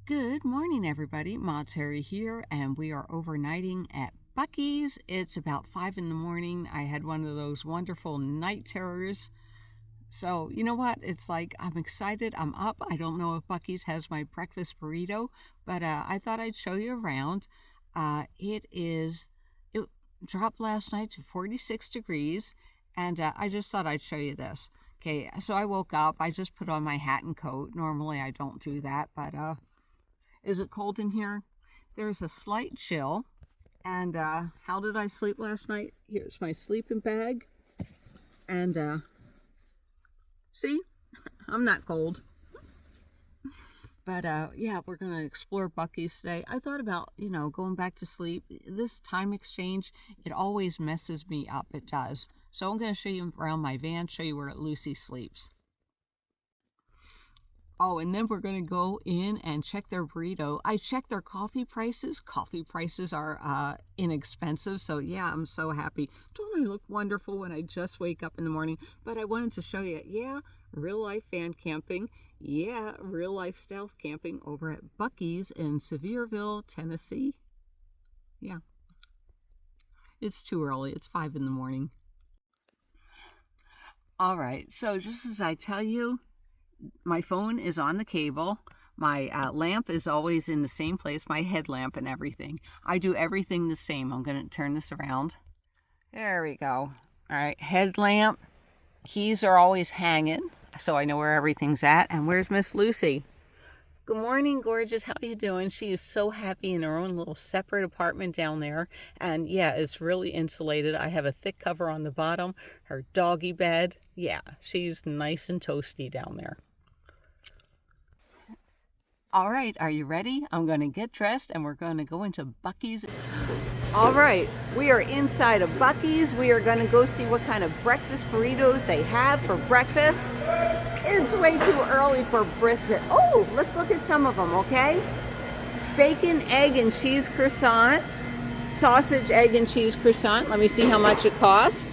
Good morning, everybody. Ma Terry here, and we are overnighting at Buc-ees. It's about 5 in the morning. I had one of those wonderful night terrors. So, you know what? It's like I'm excited. I'm up. I don't know if Buc-ees has my breakfast burrito, but I thought I'd show you around. It dropped last night to 46 degrees, and I just thought I'd show you this. Okay, so I woke up. I just put on my hat and coat. Normally I don't do that, but is it cold in here? There's a slight chill. And how did I sleep last night? Here's my sleeping bag. And see, I'm not cold. But yeah, we're going to explore Buc-ees today. I thought about, going back to sleep. This time exchange, it always messes me up. It does. So I'm going to show you around my van, show you where Lucy sleeps. Oh, and then we're going to go in and check their burrito. I checked their coffee prices. Coffee prices are inexpensive. So yeah, I'm so happy. Don't I look wonderful when I just wake up in the morning? But I wanted to show you, yeah, real life van camping. Yeah, real life stealth camping over at Buc-ees in Sevierville, Tennessee. Yeah. It's too early. It's 5 in the morning. All right. So just as I tell you, my phone is on the cable. My lamp is always in the same place, my headlamp and everything. I do everything the same. I'm going to turn this around. There we go. All right, headlamp. Keys are always hanging, so I know where everything's at. And where's Miss Lucy? Good morning, gorgeous. How are you doing? She is so happy in her own little separate apartment down there. And yeah, it's really insulated. I have a thick cover on the bottom. Her doggy bed. Yeah, she's nice and toasty down there. All right, are you ready? I'm going to get dressed and we're going to go into Buc-ees. All right, we are inside of Buc-ees. We are going to go see what kind of breakfast burritos they have for breakfast. It's way too early for brisket. Oh, let's look at some of them, okay? Bacon, egg, and cheese croissant. Sausage, egg, and cheese croissant. Let me see how much it costs.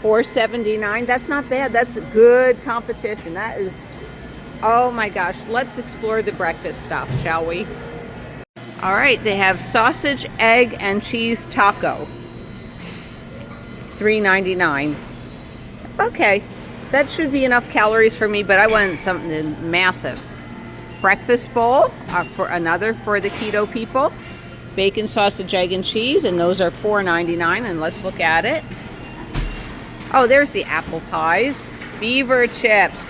$4.79. That's not bad. That's a good competition. That is, oh my gosh. Let's explore the breakfast stuff, shall we? All right, they have sausage, egg, and cheese taco. $3.99. Okay, that should be enough calories for me, but I wanted something massive. Breakfast bowl for the keto people. Bacon, sausage, egg, and cheese, and those are $4.99. And let's look at it. Oh, there's the apple pies. Beaver chips.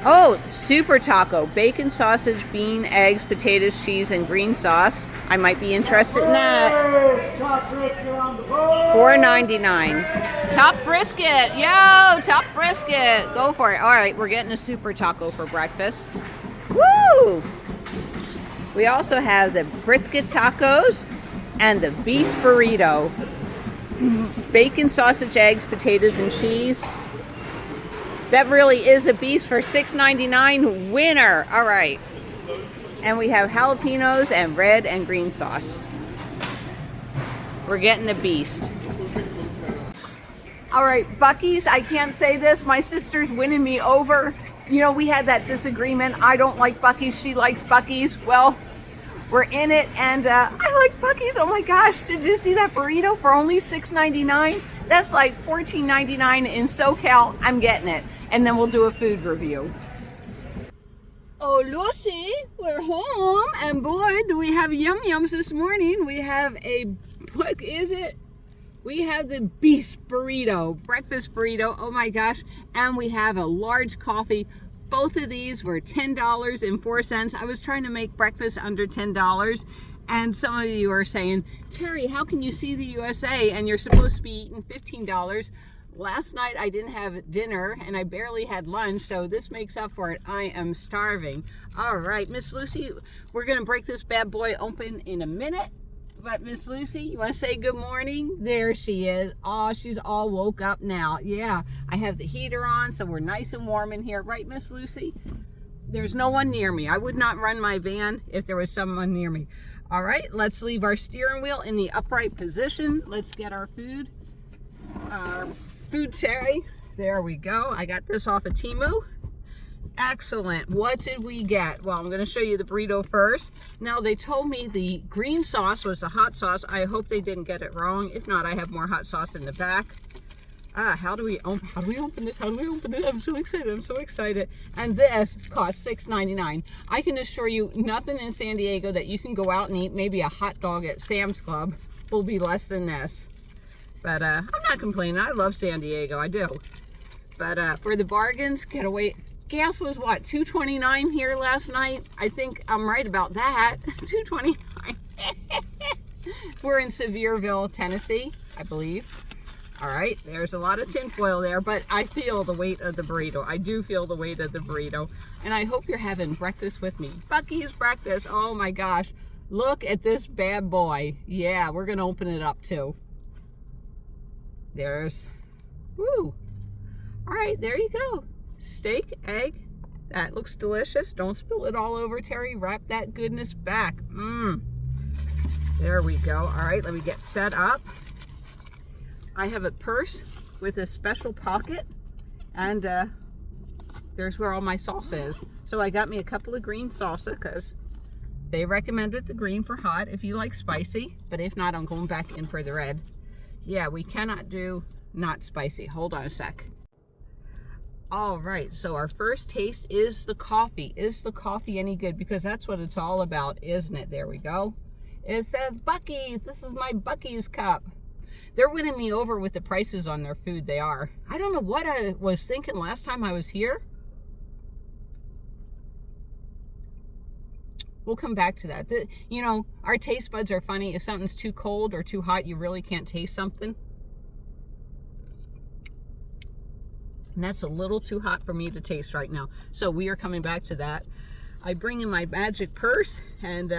Oh, super taco. Bacon, sausage, bean, eggs, potatoes, cheese, and green sauce. I might be interested in that. Top brisket on the board. $4.99. Top brisket. Yo, top brisket. Go for it. All right, we're getting a super taco for breakfast. Woo! We also have the brisket tacos and the beef burrito. Bacon, sausage, eggs, potatoes, and cheese. That really is a beast for $6.99. Winner. All right. And we have jalapenos and red and green sauce. We're getting the beast. All right, Buc-ees, I can't say this. My sister's winning me over. We had that disagreement. I don't like Buc-ees. She likes Buc-ees. Well, we're in it, and I like Buc-ees. Oh my gosh, did you see that burrito for only $6.99? That's like $14.99 in SoCal. I'm getting it. And then we'll do a food review. Oh, Lucy, we're home. And boy, do we have yum-yums this morning. We have what is it? We have the beef burrito, breakfast burrito. Oh my gosh. And we have a large coffee. Both of these were $10.04. I was trying to make breakfast under $10. And some of you are saying, Terry, how can you see the USA and you're supposed to be eating $15? Last night I didn't have dinner and I barely had lunch, so this makes up for it. I am starving. All right, Miss Lucy, we're going to break this bad boy open in a minute. But Miss Lucy, you want to say good morning? There she is. Oh, she's all woke up now. Yeah, I have the heater on, so we're nice and warm in here. Right, Miss Lucy? There's no one near me. I would not run my van if there was someone near me. All right, let's leave our steering wheel in the upright position. Let's get our food. Food tray. There we go. I got this off of Temu. Excellent. What did we get? Well, I'm going to show you the burrito first. Now, they told me the green sauce was the hot sauce. I hope they didn't get it wrong. If not, I have more hot sauce in the back. How do we open this? I'm so excited. And this costs $6.99. I can assure you nothing in San Diego that you can go out and eat, maybe a hot dog at Sam's Club, will be less than this. But I'm not complaining. I love San Diego. I do. But for the bargains, get away. Gas was what, $2.29 here last night? I think I'm right about that. $2.29. We're in Sevierville, Tennessee, I believe. All right, there's a lot of tinfoil there, but I feel the weight of the burrito. I do feel the weight of the burrito. And I hope you're having breakfast with me. Buc-ees breakfast. Oh my gosh. Look at this bad boy. Yeah, we're going to open it up too. There's, woo. All right, there you go. Steak, egg. That looks delicious. Don't spill it all over, Terry. Wrap that goodness back. There we go. All right, let me get set up. I have a purse with a special pocket, and there's where all my salsa is. So I got me a couple of green salsa because they recommended the green for hot if you like spicy, but if not, I'm going back in for the red. Yeah, we cannot do not spicy. Hold on a sec. All right, so our first taste is the coffee. Is the coffee any good? Because that's what it's all about, isn't it? There we go. It says Buc-ees. This is my Buc-ees cup. They're winning me over with the prices on their food. They are. I don't know what I was thinking last time I was here. We'll come back to that. You know, our taste buds are funny. If something's too cold or too hot, you really can't taste something. And that's a little too hot for me to taste right now. So we are coming back to that. I bring in my magic purse and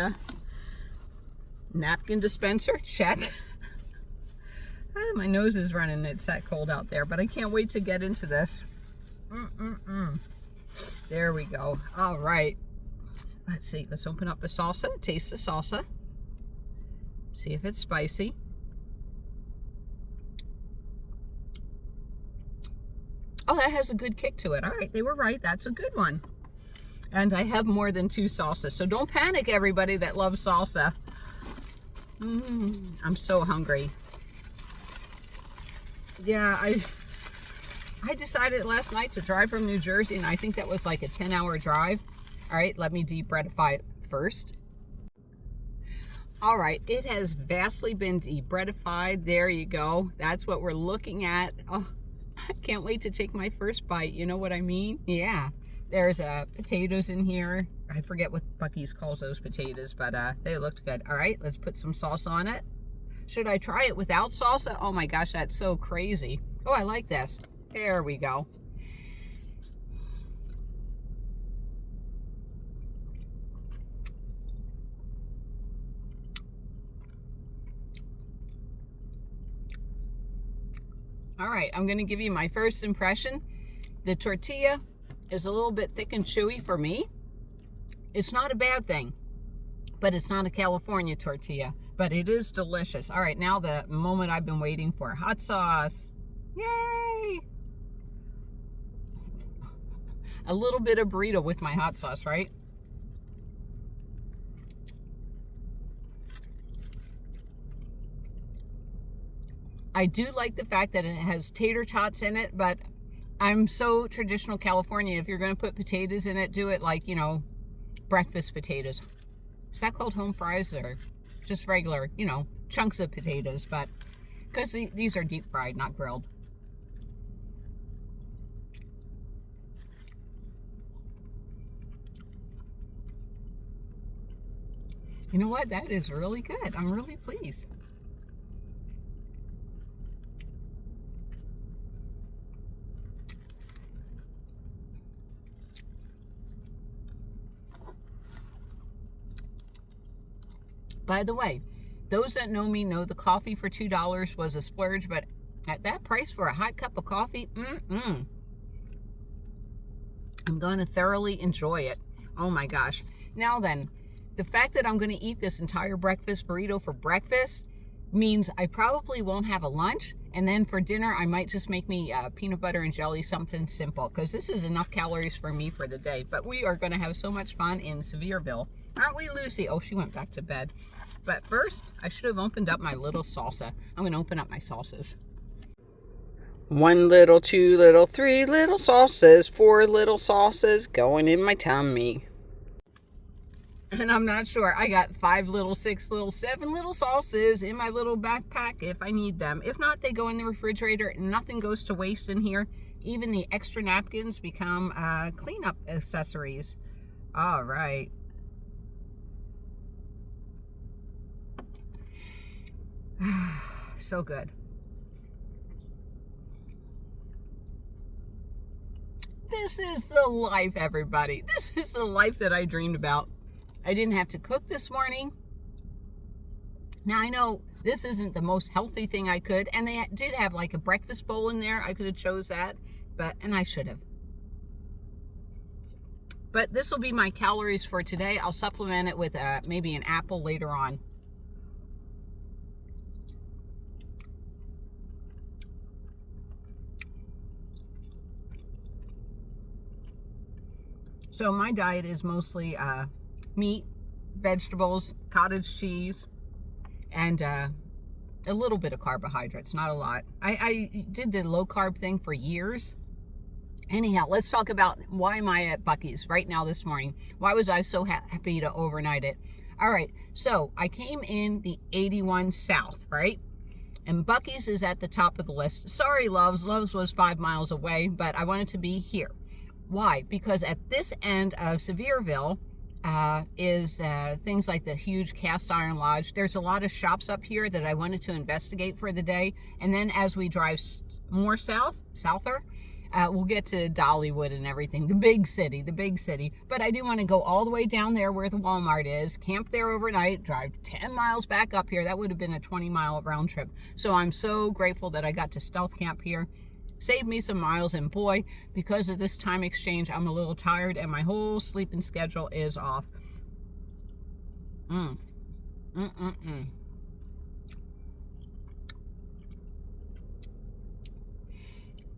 napkin dispenser. Check. My nose is running. It's that cold out there, but I can't wait to get into this. There we go. All right. Let's see. Let's open up the salsa. Taste the salsa. See if it's spicy. Oh, that has a good kick to it. All right, they were right. That's a good one. And I have more than 2 salsas, so don't panic, everybody that loves salsa. I'm so hungry. Yeah, I decided last night to drive from New Jersey, and I think that was like a 10-hour drive. All right, let me de-breadify it first. All right, it has vastly been de-breadified. There you go. That's what we're looking at. Oh, I can't wait to take my first bite. You know what I mean? Yeah. There's potatoes in here. I forget what Buc-ees calls those potatoes, but they looked good. All right, let's put some salsa on it. Should I try it without salsa? Oh my gosh, that's so crazy. Oh, I like this. There we go. All right, I'm going to give you my first impression. The tortilla is a little bit thick and chewy for me. It's not a bad thing, but it's not a California tortilla, but it is delicious. All right, now the moment I've been waiting for. Hot sauce. Yay! A little bit of burrito with my hot sauce, right? I do like the fact that it has tater tots in it, but I'm so traditional California. If you're going to put potatoes in it, do it like, you know, breakfast potatoes. Is that called home fries or just regular, you know, chunks of potatoes? But because these are deep fried, not grilled. You know what? That is really good. I'm really pleased. By the way, those that know me know the coffee for $2 was a splurge, but at that price for a hot cup of coffee, I'm going to thoroughly enjoy it. Oh my gosh. Now then, the fact that I'm going to eat this entire breakfast burrito for breakfast means I probably won't have a lunch, And then for dinner, I might just make me peanut butter and jelly, something simple, because this is enough calories for me for the day. But we are going to have so much fun in Sevierville. Aren't we, Lucy? Oh, she went back to bed. But first, I should have opened up my little salsa. I'm going to open up my salsas. 1 little, 2 little, 3 little salsas, 4 little salsas going in my tummy. And I'm not sure. I got 5 little, 6 little, 7 little salsas in my little backpack if I need them. If not, they go in the refrigerator. Nothing goes to waste in here. Even the extra napkins become cleanup accessories. All right. So good. This is the life, everybody. This is the life that I dreamed about. I didn't have to cook this morning. Now, I know this isn't the most healthy thing I could, and they did have like a breakfast bowl in there. I could have chose that, and I should have. But this will be my calories for today. I'll supplement it with maybe an apple later on. So my diet is mostly meat, vegetables, cottage cheese, and a little bit of carbohydrates, not a lot. I did the low carb thing for years. Anyhow, let's talk about why am I at Buc-ees right now this morning. Why was I so happy to overnight it? All right, so I came in the 81 South, right? And Buc-ees is at the top of the list. Sorry, Loves. Loves was 5 miles away, but I wanted to be here. Why? Because at this end of Sevierville is things like the huge cast iron lodge. There's a lot of shops up here that I wanted to investigate for the day. And then as we drive more souther, we'll get to Dollywood and everything, the big city. But I do want to go all the way down there where the Walmart is, camp there overnight, drive 10 miles back up here. That would have been a 20-mile round trip. So I'm so grateful that I got to stealth camp here. Saved me some miles, and boy, because of this time exchange, I'm a little tired and my whole sleeping schedule is off.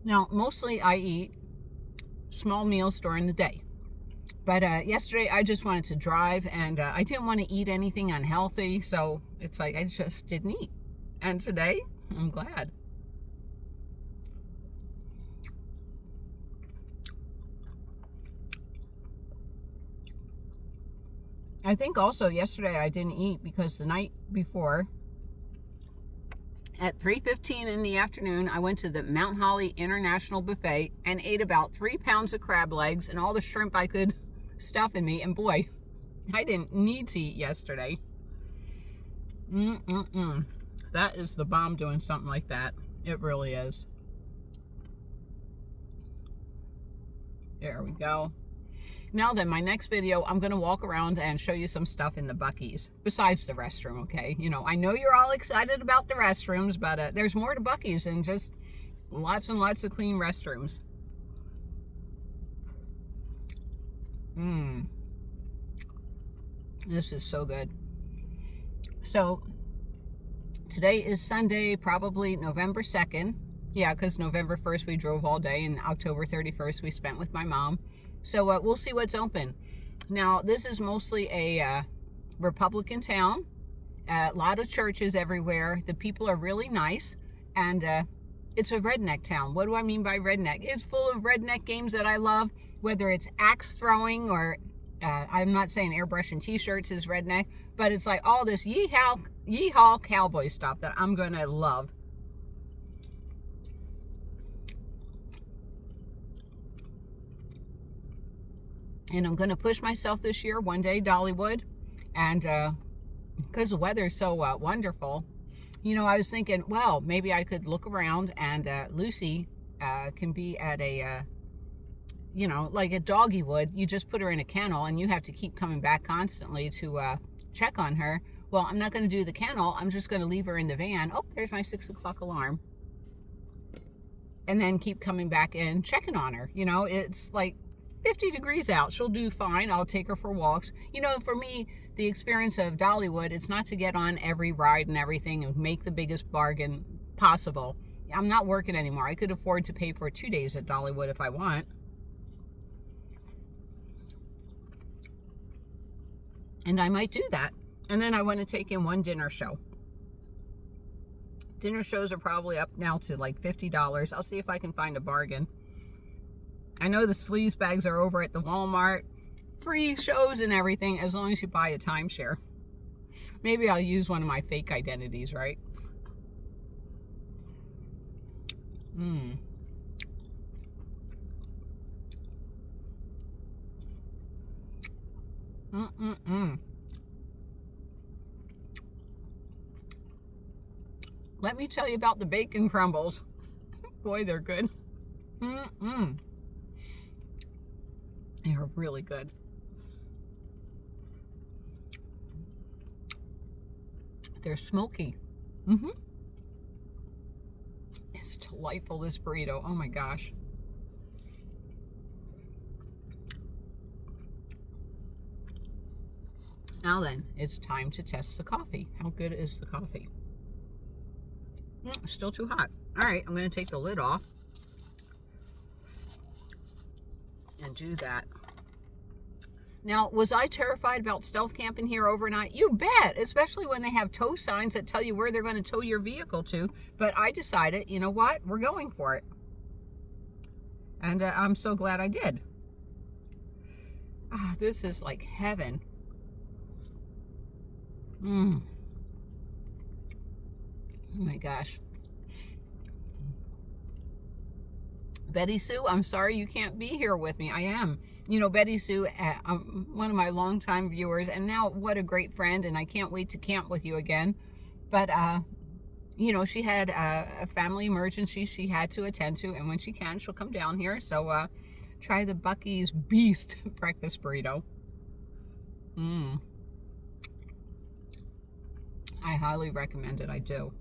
Now, mostly I eat small meals during the day. But yesterday I just wanted to drive, and I didn't want to eat anything unhealthy, so it's like I just didn't eat. And today, I'm glad. I think also yesterday I didn't eat because the night before, at 3:15 in the afternoon, I went to the Mount Holly International Buffet and ate about 3 pounds of crab legs and all the shrimp I could stuff in me. And boy, I didn't need to eat yesterday. That is the bomb doing something like that. It really is. There we go. Now then, my next video, I'm going to walk around and show you some stuff in the Buc-ees, besides the restroom, okay? You know, I know you're all excited about the restrooms, but there's more to Buc-ees than just lots and lots of clean restrooms. This is so good. So, today is Sunday, probably November 2nd. Yeah, because November 1st we drove all day, and October 31st we spent with my mom. So we'll see what's open. Now, this is mostly a Republican town. A lot of churches everywhere. The people are really nice. And it's a redneck town. What do I mean by redneck? It's full of redneck games that I love. Whether it's axe throwing or, I'm not saying airbrushing t-shirts is redneck. But it's like all this yeehaw cowboy stuff that I'm going to love. And I'm going to push myself this year, one day, Dollywood. And because the weather's so wonderful, you know, I was thinking, well, maybe I could look around and Lucy can be at a, you know, like a doggy would. You just put her in a kennel and you have to keep coming back constantly to check on her. Well, I'm not going to do the kennel. I'm just going to leave her in the van. Oh, there's my 6 o'clock alarm. And then keep coming back and checking on her. You know, it's like 50 degrees out. She'll do fine. I'll take her for walks. You know, for me, the experience of Dollywood, it's not to get on every ride and everything and make the biggest bargain possible. I'm not working anymore. I could afford to pay for 2 days at Dollywood if I want. And I might do that. And then I want to take in one dinner show. Dinner shows are probably up now to like $50. I'll see if I can find a bargain. I know the sleaze bags are over at the Walmart. Free shows and everything as long as you buy a timeshare. Maybe I'll use one of my fake identities, right? Let me tell you about the bacon crumbles. Boy, they're good. They're really good. They're smoky. It's delightful, this burrito. Oh my gosh. Now then, it's time to test the coffee. How good is the coffee? Still too hot. All right, I'm going to take the lid off and do that. Now, was I terrified about stealth camping here overnight? You bet, especially when they have tow signs that tell you where they're going to tow your vehicle to. But I decided, you know what? We're going for it. And I'm so glad I did. This is like heaven. Oh my gosh. Betty Sue, I'm sorry you can't be here with me. I am. You know, Betty Sue, one of my longtime viewers, and now what a great friend, and I can't wait to camp with you again. But, you know, she had a family emergency she had to attend to, and when she can, she'll come down here. So, try the Buc-ees Beast breakfast burrito. I highly recommend it. I do.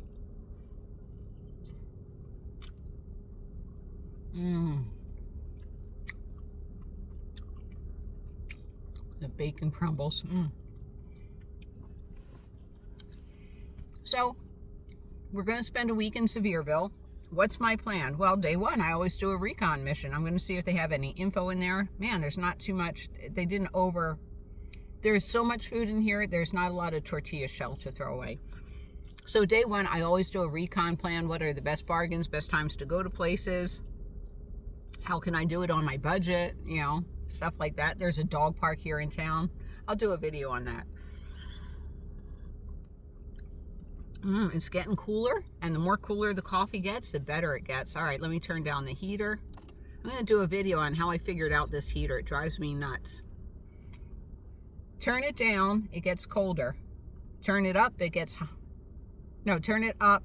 The bacon crumbles. So, we're going to spend a week in Sevierville. What's my plan? Well, day one, I always do a recon mission. I'm going to see if they have any info in there. Man, there's not too much. They didn't There's so much food in here, there's not a lot of tortilla shell to throw away. So day one, I always do a recon plan. What are the best bargains, best times to go to places? How can I do it on my budget? You know, stuff like that. There's a dog park here in town. I'll do a video on that. It's getting cooler, and the more cooler the coffee gets, the better it gets. All right, let me turn down the heater. I'm going to do a video on how I figured out this heater. It drives me nuts. Turn it down, it gets colder. Turn it up, it gets... No, turn it up.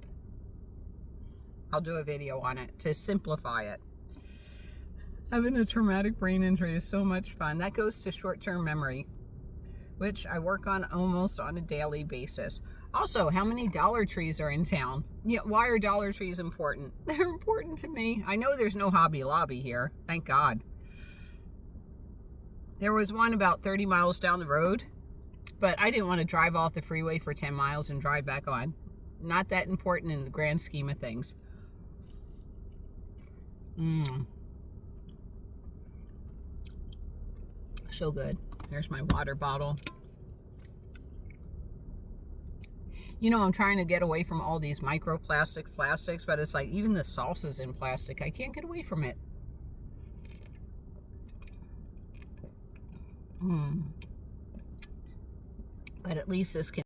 I'll do a video on it to simplify it. Having a traumatic brain injury is so much fun. That goes to short-term memory, which I work on almost on a daily basis. Also, how many Dollar Trees are in town? Yeah, why are Dollar Trees important? They're important to me. I know there's no Hobby Lobby here. Thank God. There was one about 30 miles down the road, but I didn't want to drive off the freeway for 10 miles and drive back on. Not that important in the grand scheme of things. So good. There's my water bottle. You know, I'm trying to get away from all these plastics, but it's like even the salsa's in plastic. I can't get away from it. But at least this can...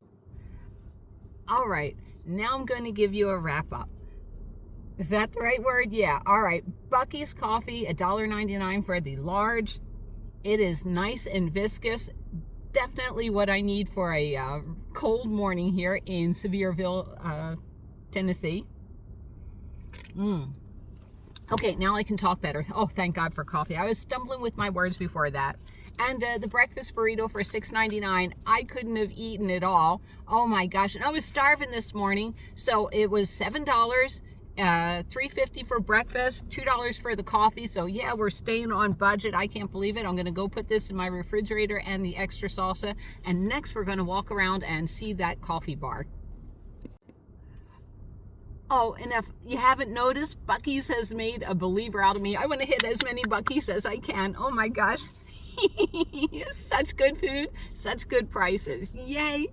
All right, now I'm going to give you a wrap up. Is that the right word? Yeah. All right. Buc-ees coffee, $1.99 for the large. It is nice and viscous. Definitely what I need for a cold morning here in Sevierville, Tennessee. Okay, now I can talk better. Oh, thank God for coffee. I was stumbling with my words before that. And the breakfast burrito for $6.99. I couldn't have eaten it all. Oh my gosh. And I was starving this morning. So it was $7, $3.50 for breakfast, $2 for the coffee. So yeah, we're staying on budget. I can't believe it. I'm going to go put this in my refrigerator and the extra salsa. And next we're going to walk around and see that coffee bar. Oh, and if you haven't noticed, Buc-ees has made a believer out of me. I want to hit as many Buc-ees as I can. Oh my gosh. Such good food, such good prices. Yay.